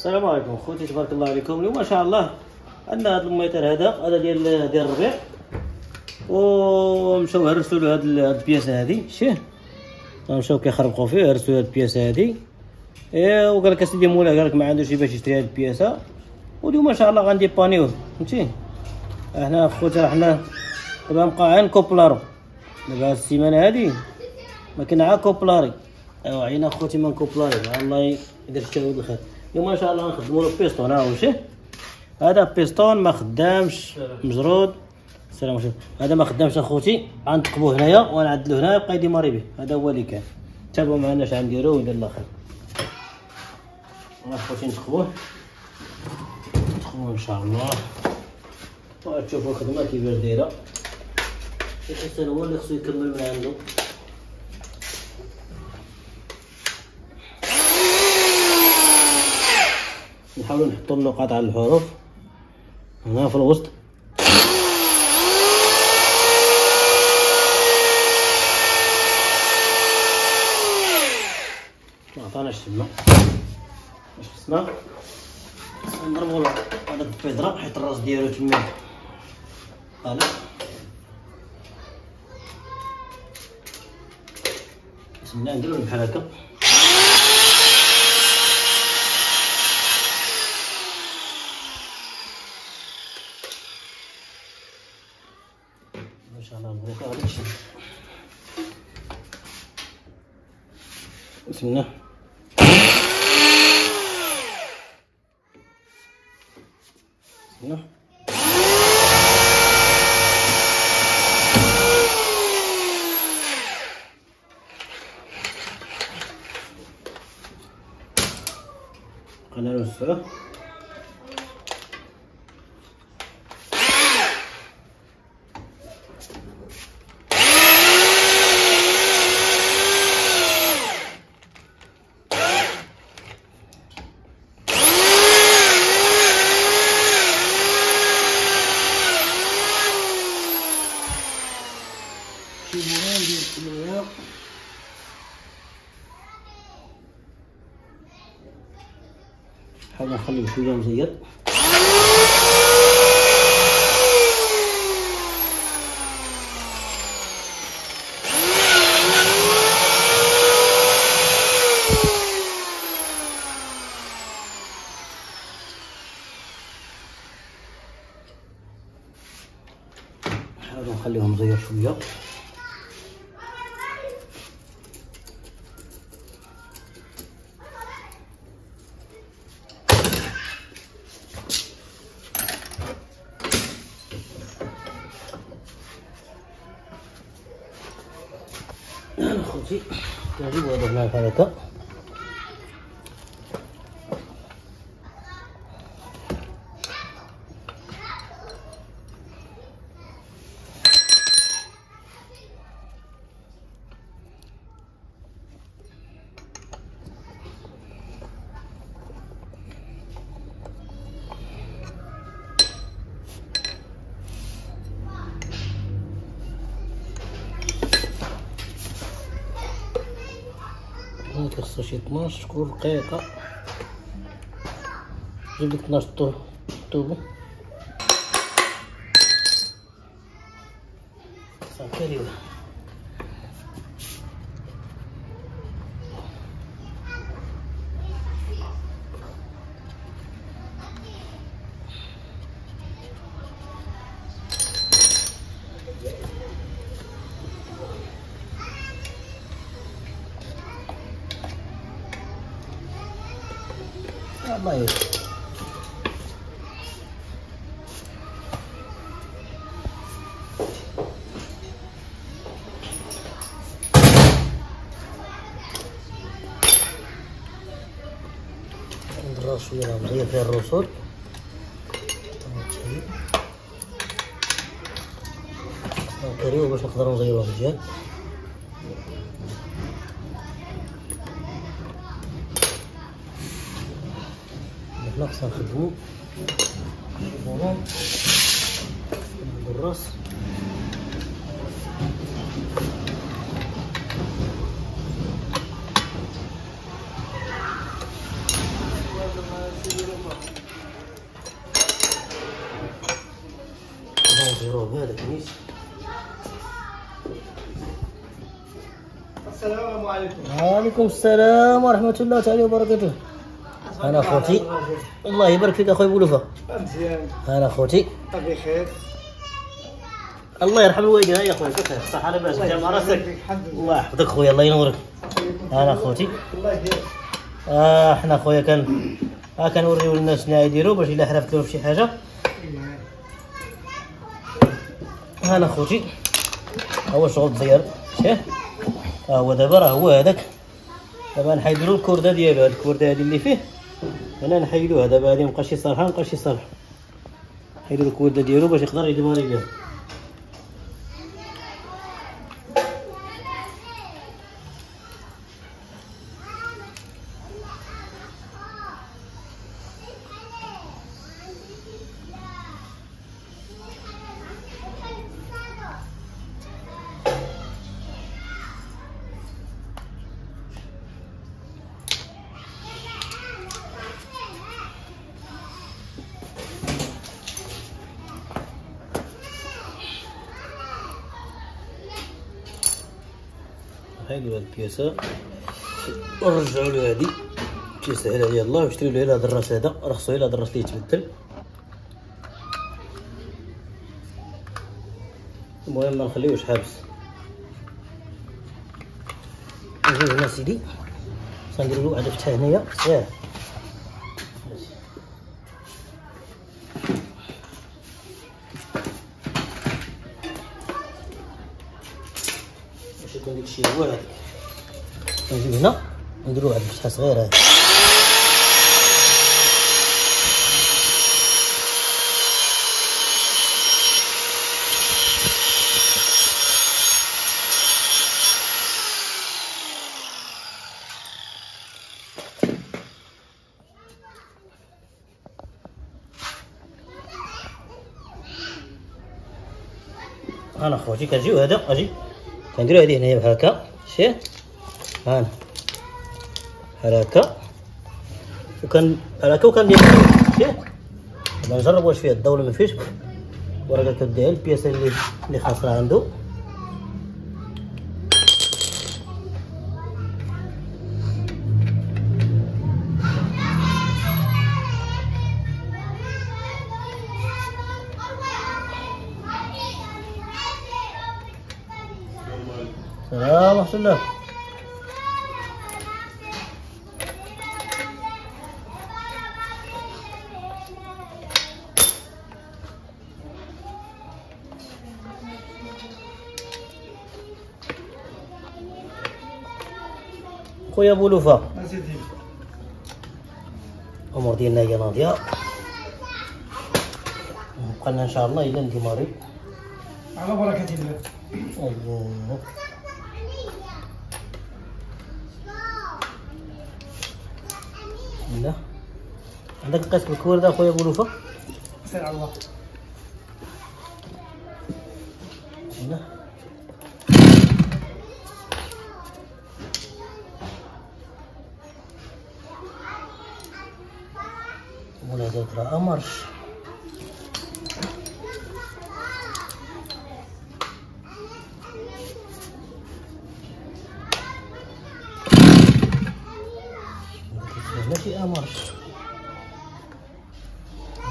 السلام عليكم خوتي، تبارك الله عليكم. اليوم ما شاء الله عندنا هذا الميطر هذا ديال الربيع، ومشاو هرسوا له هاد البياسه هذه. شتيه مشاو كيخربقوا فيه، هرسوا هاد البياسه هذه. وقال لك اسيدي مولا قال لك ما عندوش باش يشري هاد البياسه، واليوم ما شاء الله غنديبانيوه. فهمتي احنا خوتي حنا دابا مقاعين كوبلارو. دابا هاد السيمانه هادي ما كاين عا كوبلاري. ايوا عينا خوتي من كوبلاري، الله يدير الشهود الخير. اليوم ان شاء الله نخدموا له بيستون. ها هو شيه هذا بيستون ما خدامش مجرود. السلام عليكم. هذا ما خدامش اخوتي، غنثقبوه هنايا ونعدلو هنا يبقى يديماري به. هذا هو اللي كان. تابعوا معنا اش غنديرو ويدير الله خير. اخوتي نثقبوه ان شاء الله، وتشوفوا الخدمه كيفاش دايره. الانسان هو اللي خصو يكمل من عنده. نحاولوا نحطوا النقاط على الحروف هنا في الوسط. ما عطاناش تما، واش خصنا نضربوا له هذاك البيضره حيت الراس ديالو تما. هذا بسم الله نديرو بحال هكا. ان شاء الله البريكه غادي تشد. بسم الله. بسم الله. بقينا نوسعوه. نحاول نخليه شويه مزير. نحاول نخليه مزير شويه. انا خوتي كنجيبو هذا الماء بحال هكا. خصو شي 12 دقيقة. جيب لك 12 طوبو صافي. ريوه الله يستر. ندير شويه مزير فيها الرسول. نكريو باش نقدروا نزيروه مزيان. حنا خصنا نخدمو شوفو الراس. نديروه هذا كنيس. السلام عليكم. وعليكم السلام ورحمة الله تعالى وبركاته. أنا خوتي الله يبارك فيك أخوي بولوفة. مزيان. أنا خوتي بخير. الله يرحم الوالدين. هيا خويا بخير صح لاباس جا راسك. الله يحفظك خويا الله ينورك. أنا خوتي. الله يهديك. حنا خويا كنوريو للناس شنو يديروا باش إلا حرفت لهم شي حاجة. أنا خوتي هو شغل مزيان شاه. هو دابا راه هو هذاك. دابا نحيدلو الكردة ديالو. هاد الكردة هادي اللي فيه انا نحيدوها دابا. هادي مابقاش صالحة مابقاش صالحة. نحيدو الكردة ديالو باش يقدر يدماري بها. نحيدو هاد البياسة ونرجعو له هادي تيسهل عليها الله. وشريو له هاد الراس هذا رخصو غير هاد الراس اللي يتبدل. المهم ما نخليوش حابس. نجيو هنا سيدي سنديرو له واحد فتحة هنايا صغير. باش يكون داكشي هو هذاك. نجيو هنا نديرو واحد الفتحة صغيرة هادي. انا خوتي كنجيو هذا اجي كنديرو هذه هنايا بحال هكا شتي هانا بحال هكا بحال هكا وكندير شتي. دابا نجرب واش فيها الضوء ولا ما فيهش. وراه كديها البياسه اللي خاسره عنده. السلام ورحمة الله. خويا بولوفة أسيدي. الأمور ديالنا هي ناضية. بقالنا إن شاء الله إلا نديماري على بركة الله. الله. لا عندك القسم الكوردة خويا بولوفة؟ سير على الله. لا ولا هذاك راه أمرش. ماشي أمرش.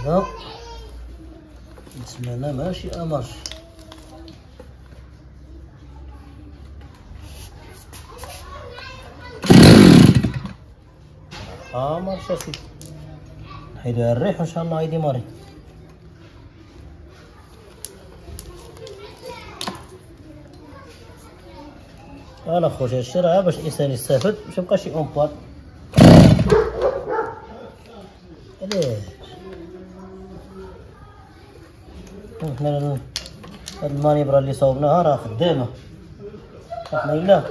لا نسمعنا ماشي أمرش. أمرش أسيدي. نحيدو الريح وإن شاء الله يديماري. أنا خويا هادشي راه باش الإنسان يستافد باش ميبقاش يأمبار. علاش حنا هاد المانيبرا اللي صوبناها راه خدامة. حنا إلا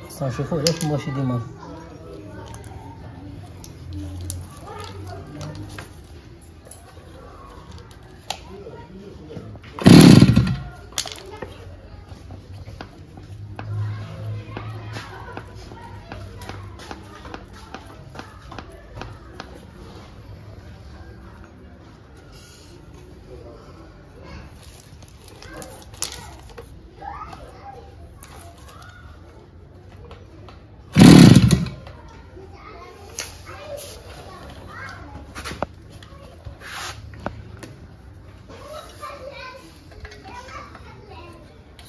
خصنا نشوفو علاش مبغاش يديماري.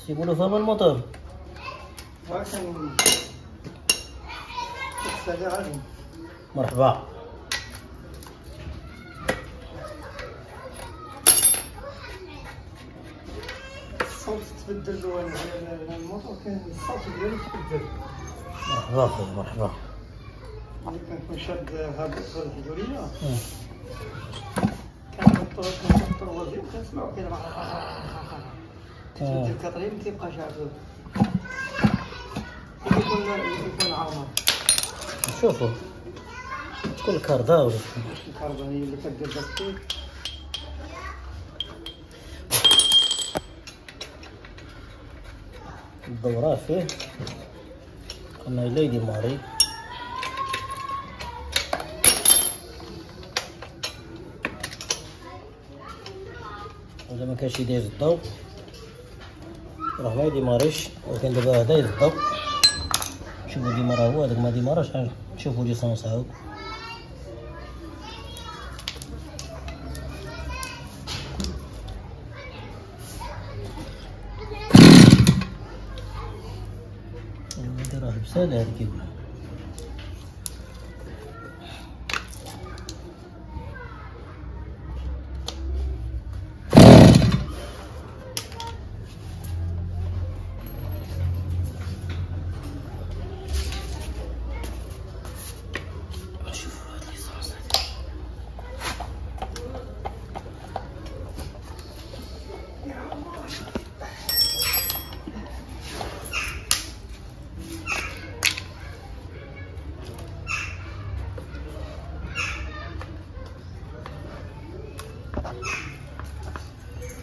سيبوا له فم الموتور. ولكن تستاهل عادي. مرحبا. الصوت تبدل الموتور، كان الصوت ديالو تبدل. مرحبا خويا مرحبا. ملي كنكون شاد هابط في الحجورية كنحط الوزير كنسمعو كيضرب تبدل الكاطرين متيبقاش عافاك. كيكون عامر. شوفوا كل كاردا ولا الكربون هي اللي كدير داك الشيء. الدورات فيه قلنا إلا يدي ماري. إذا ما كانش يدير الضوء راه ما يديماريش، ولكن دابا هذا يدير الضوء. شوفوا ديمارا هو هذاك ما ديماراش. شوفوا ليسونس عاود. هذا راه بسالة هذا كيقول.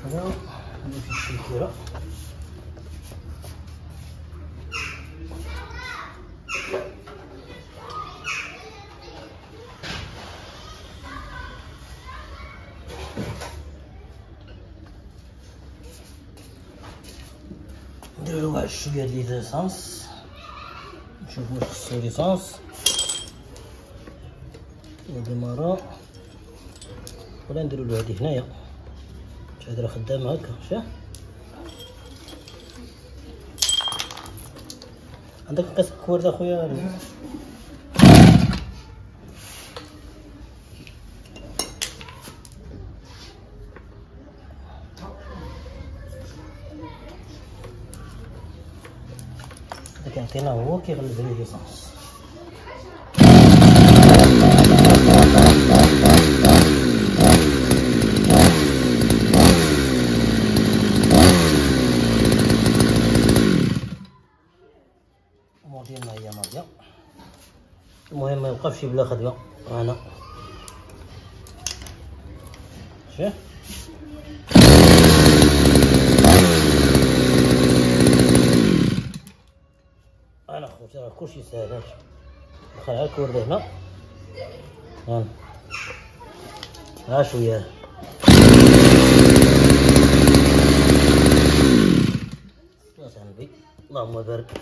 هذا في الشيكورة. نديرو واحد شوية ديال ليسانس، نشوفو واش خصو ليسانس وديمارا، ولا نديرولو هادي هنايا. هاد راه خدامة هكا. شاه عندك مقاس الكورد اخويا؟ هذاك يعطينا هو كيغلب لي ليسانس. ديالنا هي ماضيه. المهم ما يوقفش بلا خدمه. انا شوف انا خوتي راه كلشي ساهل. دخل على الكورد هنا. ها شويه الله يسلمك. اللهم بارك.